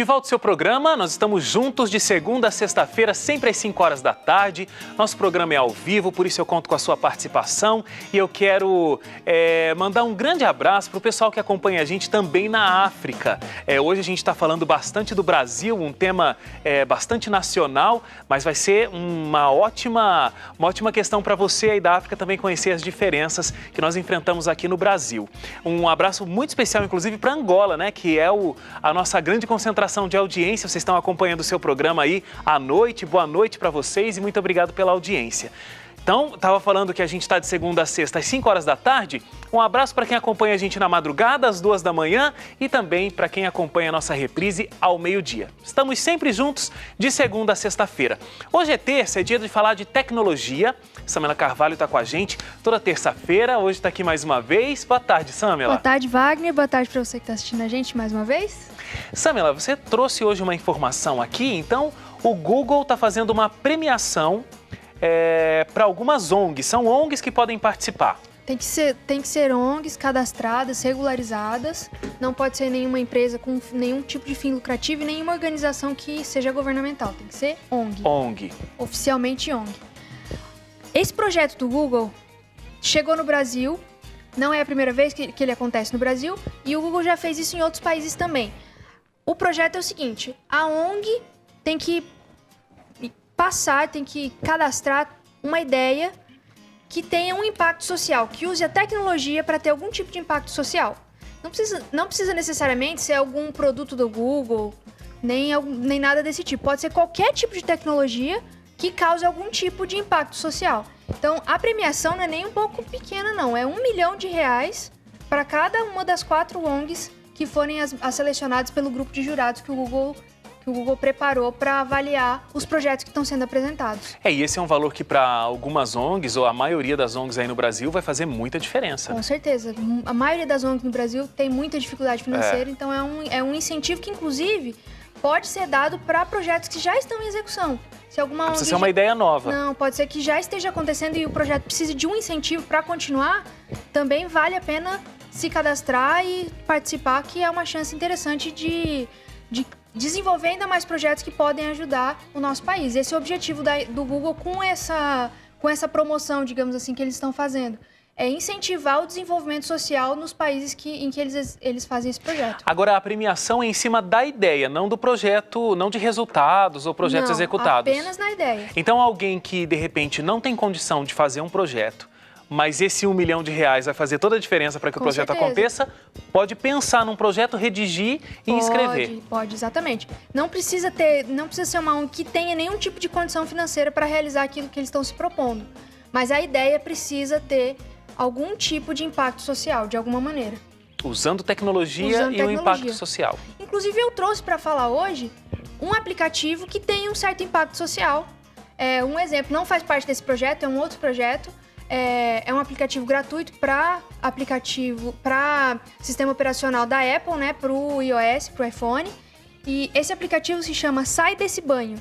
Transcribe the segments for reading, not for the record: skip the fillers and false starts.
De volta ao seu programa, nós estamos juntos de segunda a sexta-feira, sempre às 5 horas da tarde. Nosso programa é ao vivo, por isso eu conto com a sua participação. E eu quero mandar um grande abraço para o pessoal que acompanha a gente também na África. Hoje a gente está falando bastante do Brasil, um tema bastante nacional, mas vai ser uma ótima questão para você aí da África também conhecer as diferenças que nós enfrentamos aqui no Brasil. Um abraço muito especial, inclusive, para Angola, né, que é a nossa grande concentração de audiência. Vocês estão acompanhando o seu programa aí à noite. Boa noite para vocês e muito obrigado pela audiência. Então, estava falando que a gente está de segunda a sexta às 5 horas da tarde. Um abraço para quem acompanha a gente na madrugada, às 2 da manhã e também para quem acompanha a nossa reprise ao meio-dia. Estamos sempre juntos de segunda a sexta-feira. Hoje é terça, é dia de falar de tecnologia. Samela Carvalho está com a gente toda terça-feira. Hoje está aqui mais uma vez. Boa tarde, Samela. Boa tarde, Wagner. Boa tarde para você que está assistindo a gente mais uma vez. Samela, você trouxe hoje uma informação aqui. Então, o Google está fazendo uma premiação para algumas ONGs. São ONGs que podem participar. Tem que ser ONGs cadastradas, regularizadas. Não pode ser nenhuma empresa com nenhum tipo de fim lucrativo e nenhuma organização que seja governamental. Tem que ser ONG. ONG. Oficialmente ONG. Esse projeto do Google chegou no Brasil. Não é a primeira vez que ele acontece no Brasil. E o Google já fez isso em outros países também. O projeto é o seguinte: a ONG tem que tem que cadastrar uma ideia que tenha um impacto social, que use a tecnologia para ter algum tipo de impacto social. Não precisa necessariamente ser algum produto do Google, nem nada desse tipo. Pode ser qualquer tipo de tecnologia que cause algum tipo de impacto social. Então, a premiação não é nem um pouco pequena, não. É R$1 milhão para cada uma das 4 ONGs que forem as selecionadas pelo grupo de jurados que o Google preparou para avaliar os projetos que estão sendo apresentados. E esse é um valor que para algumas ONGs, ou a maioria das ONGs aí no Brasil, vai fazer muita diferença. Com certeza. A maioria das ONGs no Brasil tem muita dificuldade financeira, então é um incentivo que, inclusive, pode ser dado para projetos que já estão em execução. Se alguma ONG precisa ser uma ideia nova. Não, pode ser que já esteja acontecendo e o projeto precise de um incentivo para continuar, também vale a pena se cadastrar e participar, que é uma chance interessante de desenvolver ainda mais projetos que podem ajudar o nosso país. Esse é o objetivo do Google com essa promoção, digamos assim, que eles estão fazendo. É incentivar o desenvolvimento social nos países em que eles fazem esse projeto. Agora, a premiação é em cima da ideia, não do projeto, não de resultados ou projetos executados. Apenas na ideia. Então, alguém que, de repente, não tem condição de fazer um projeto, mas esse R$1 milhão vai fazer toda a diferença para que o projeto aconteça, pode pensar num projeto, redigir e inscrever. Pode, exatamente. Não precisa ser uma ONG que tenha nenhum tipo de condição financeira para realizar aquilo que eles estão se propondo. Mas a ideia precisa ter algum tipo de impacto social, de alguma maneira. Usando tecnologia e o impacto social. Inclusive, eu trouxe para falar hoje um aplicativo que tem um certo impacto social. Um exemplo, não faz parte desse projeto, é um outro projeto. É um aplicativo gratuito para sistema operacional da Apple, né, para o iOS, para o iPhone. E esse aplicativo se chama Sai Desse Banho.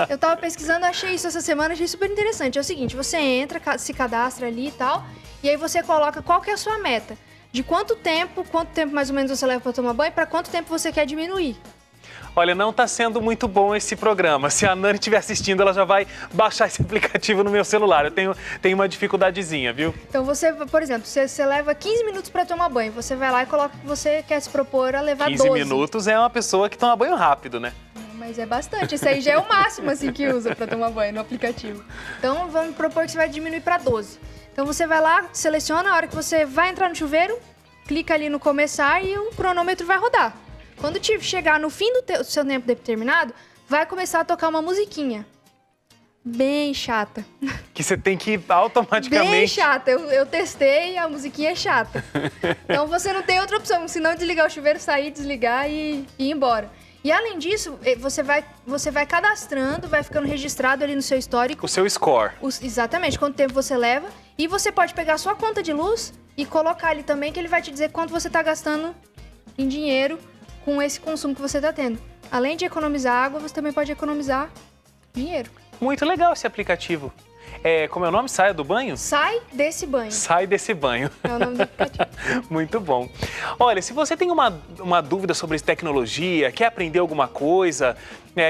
Eu estava pesquisando, achei isso essa semana, achei super interessante. É o seguinte, você entra, se cadastra ali e tal, e aí você coloca qual que é a sua meta. De quanto tempo mais ou menos você leva para tomar banho, para quanto tempo você quer diminuir. Olha, não está sendo muito bom esse programa. Se a Nani estiver assistindo, ela já vai baixar esse aplicativo no meu celular. Eu tenho uma dificuldadezinha, viu? Então você, por exemplo, você leva 15 minutos para tomar banho. Você vai lá e coloca que você quer se propor a levar 12. 15 minutos é uma pessoa que toma banho rápido, né? Mas é bastante. Esse aí já é o máximo assim, que usa para tomar banho no aplicativo. Então vamos propor que você vai diminuir para 12. Então você vai lá, seleciona a hora que você vai entrar no chuveiro, clica ali no começar e o cronômetro vai rodar. Quando chegar no fim do seu tempo determinado, vai começar a tocar uma musiquinha. Bem chata. Que você tem que automaticamente... Bem chata. Eu testei e a musiquinha é chata. Então você não tem outra opção, senão desligar o chuveiro, sair, desligar e ir embora. E além disso, você vai cadastrando, vai ficando registrado ali no seu histórico. O seu score. Exatamente, quanto tempo você leva. E você pode pegar a sua conta de luz e colocar ali também, que ele vai te dizer quanto você está gastando em dinheiro com esse consumo que você está tendo. Além de economizar água, você também pode economizar dinheiro. Muito legal esse aplicativo. como é o nome? Saia do banho? Sai desse banho. Sai desse banho. É o nome do aplicativo. Muito bom. Olha, se você tem uma dúvida sobre tecnologia, quer aprender alguma coisa,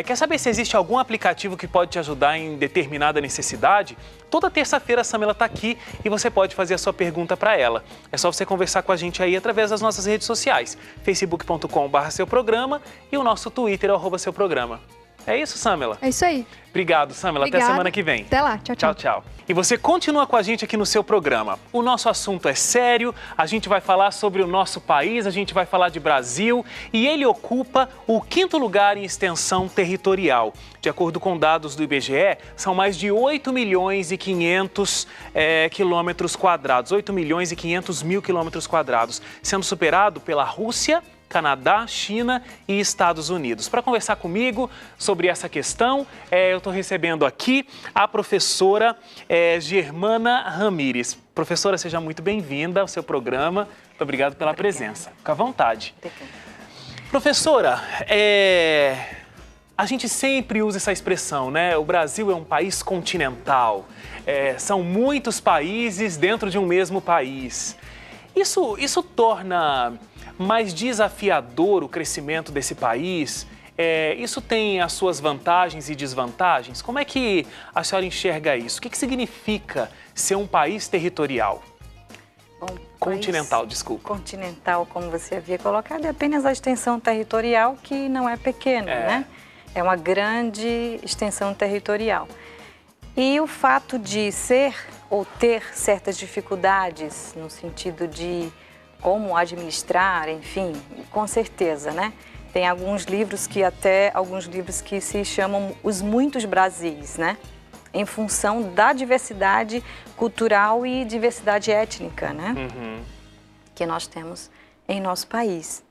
quer saber se existe algum aplicativo que pode te ajudar em determinada necessidade, toda terça-feira a Samela está aqui e você pode fazer a sua pergunta para ela. É só você conversar com a gente aí através das nossas redes sociais, facebook.com/seuprograma e o nosso Twitter, @seuprograma. É isso, Samela? É isso aí. Obrigado, Samela. Até semana que vem. Até lá. Tchau, tchau. Tchau, tchau. E você continua com a gente aqui no seu programa. O nosso assunto é sério, a gente vai falar sobre o nosso país, a gente vai falar de Brasil e ele ocupa o 5º lugar em extensão territorial. De acordo com dados do IBGE, são mais de 8 milhões e 500 quilômetros quadrados, 8 milhões e 500 mil quilômetros quadrados, sendo superado pela Rússia, Canadá, China e Estados Unidos. Para conversar comigo sobre essa questão, eu estou recebendo aqui a professora Germana Ramires. Professora, seja muito bem-vinda ao seu programa. Muito obrigado pela presença. Fica à vontade. Professora, a gente sempre usa essa expressão, né? O Brasil é um país continental. São muitos países dentro de um mesmo país. Isso torna mais desafiador o crescimento desse país? Isso tem as suas vantagens e desvantagens? Como é que a senhora enxerga isso? O que significa ser um país territorial? Bom, continental, desculpa. Continental, como você havia colocado, é apenas a extensão territorial, que não é pequena, né? É uma grande extensão territorial. E o fato de ser ou ter certas dificuldades no sentido de como administrar, enfim, com certeza, né? Tem alguns livros que se chamam Os Muitos Brasis, né? Em função da diversidade cultural e diversidade étnica, né? Que nós temos em nosso país.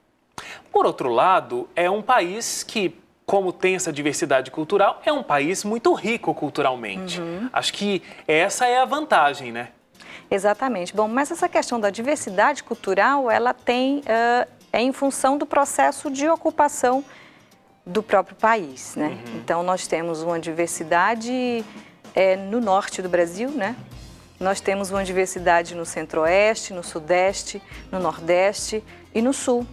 Por outro lado, é um país que, como tem essa diversidade cultural, é um país muito rico culturalmente. Acho que essa é a vantagem, né? Exatamente. Bom, mas essa questão da diversidade cultural, ela é em função do processo de ocupação do próprio país, né? Então, nós temos uma diversidade no norte do Brasil, né? Nós temos uma diversidade no centro-oeste, no sudeste, no nordeste e no sul.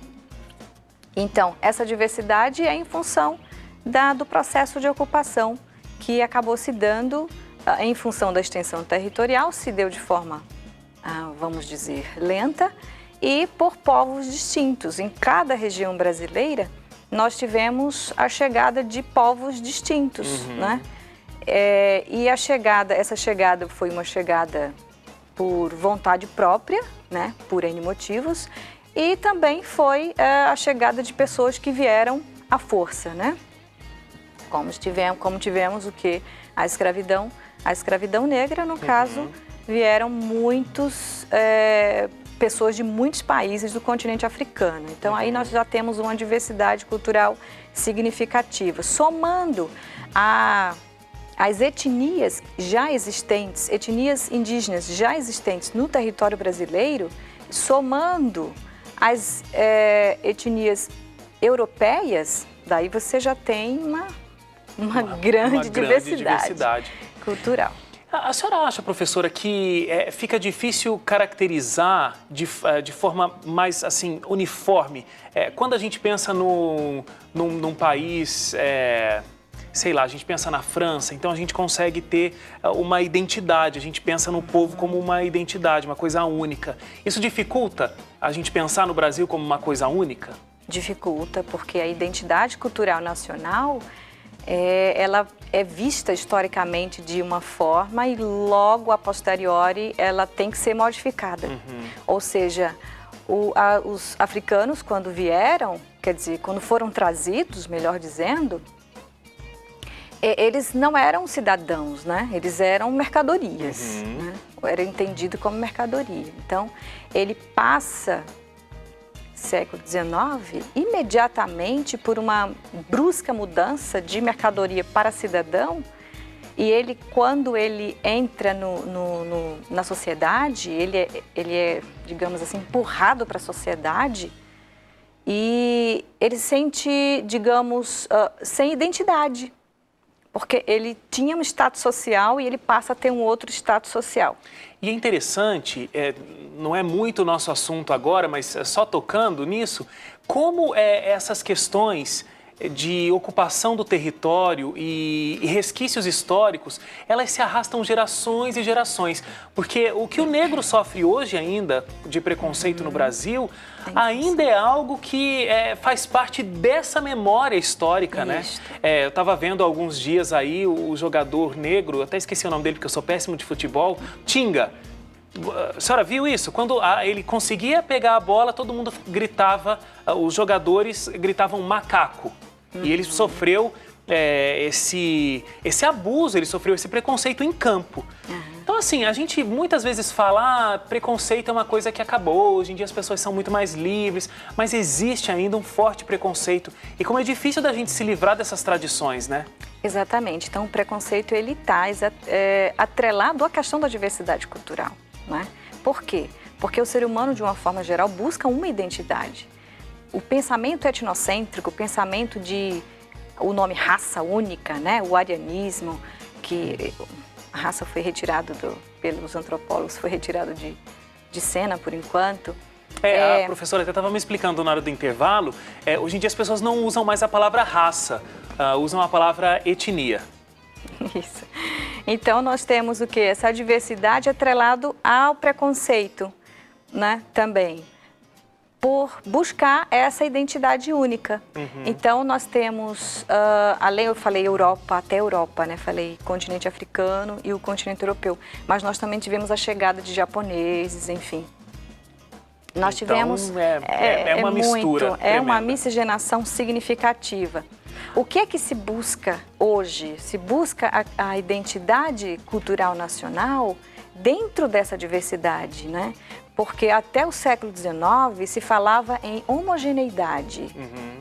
Então, essa diversidade é em função do processo de ocupação que acabou se dando em função da extensão territorial, se deu de forma, vamos dizer, lenta e por povos distintos. Em cada região brasileira, nós tivemos a chegada de povos distintos, né? E essa chegada foi uma chegada por vontade própria, né? Por N motivos, e também foi a chegada de pessoas que vieram à força, né? Como tivemos o que? A escravidão negra, no caso, vieram pessoas de muitos países do continente africano. Então, aí nós já temos uma diversidade cultural significativa. Somando as etnias já existentes, etnias indígenas já existentes no território brasileiro, somando as etnias europeias, daí você já tem uma grande diversidade cultural. A senhora acha, professora, que fica difícil caracterizar de forma mais assim uniforme? Quando a gente pensa num país, sei lá, a gente pensa na França, então a gente consegue ter uma identidade, a gente pensa no povo como uma identidade, uma coisa única. Isso dificulta a gente pensar no Brasil como uma coisa única? Dificulta, porque a identidade cultural nacional, ela é vista historicamente de uma forma e logo a posteriori ela tem que ser modificada. Ou seja, os africanos quando vieram, quer dizer, quando foram trazidos, melhor dizendo, eles não eram cidadãos, né? Eles eram mercadorias, né? Era entendido como mercadoria. Então, ele passa século XIX, imediatamente por uma brusca mudança de mercadoria para cidadão, e ele, quando ele entra na sociedade, ele é, digamos assim, empurrado para a sociedade e ele se sente, digamos, sem identidade, porque ele tinha um status social e ele passa a ter um outro status social. E é interessante, não é muito o nosso assunto agora, mas só tocando nisso, como essas questões de ocupação do território e resquícios históricos, elas se arrastam gerações e gerações. Porque o que o negro sofre hoje ainda de preconceito no Brasil, ainda é algo que faz parte dessa memória histórica, né? Eu estava vendo há alguns dias aí o jogador negro, até esqueci o nome dele porque eu sou péssimo de futebol, Tinga. A senhora viu isso? Quando ele conseguia pegar a bola, todo mundo gritava, os jogadores gritavam macaco. E ele sofreu esse abuso, ele sofreu esse preconceito em campo. Então, assim, a gente muitas vezes fala, preconceito é uma coisa que acabou, hoje em dia as pessoas são muito mais livres, mas existe ainda um forte preconceito. E como é difícil da gente se livrar dessas tradições, né? Exatamente. Então, o preconceito, ele está atrelado à questão da diversidade cultural, né? Por quê? Porque o ser humano, de uma forma geral, busca uma identidade. O pensamento etnocêntrico, o pensamento o nome raça única, né? O arianismo, que a raça foi retirado pelos antropólogos, foi retirado de cena por enquanto. A professora até estava me explicando na hora do intervalo, hoje em dia as pessoas não usam mais a palavra raça, usam a palavra etnia. Isso. Então nós temos o quê? Essa diversidade atrelado ao preconceito, né? Também. Por buscar essa identidade única. Então, nós temos, além eu falei Europa, até Europa, né? Falei continente africano e o continente europeu. Mas nós também tivemos a chegada de japoneses, enfim. Nós tivemos... É uma mistura é uma miscigenação significativa. O que é que se busca hoje? Se busca a identidade cultural nacional dentro dessa diversidade, né? Porque até o século XIX se falava em homogeneidade,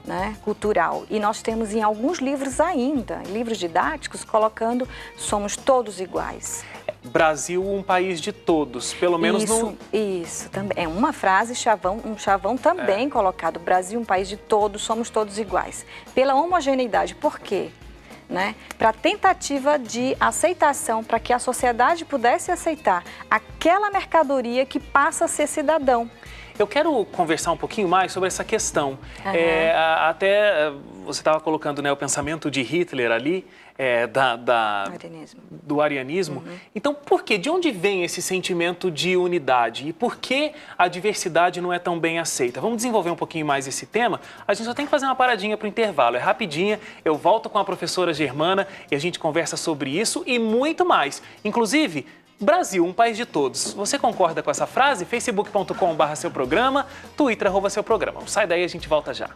né, cultural. E nós temos em alguns livros ainda, livros didáticos, colocando somos todos iguais. Brasil, um país de todos, pelo menos Isso, também. É uma frase, um chavão também colocado. Brasil, um país de todos, somos todos iguais. Pela homogeneidade. Por quê? Né? Para tentativa de aceitação, para que a sociedade pudesse aceitar aquela mercadoria que passa a ser cidadão. Eu quero conversar um pouquinho mais sobre essa questão. Até você estava colocando, né, o pensamento de Hitler ali, do arianismo. Então, por quê? De onde vem esse sentimento de unidade? E por que a diversidade não é tão bem aceita? Vamos desenvolver um pouquinho mais esse tema? A gente só tem que fazer uma paradinha para o intervalo. É rapidinha, eu volto com a professora Germana e a gente conversa sobre isso e muito mais. Inclusive, Brasil, um país de todos. Você concorda com essa frase? facebook.com/seu programa, Twitter @seu programa. Sai daí, a gente volta já.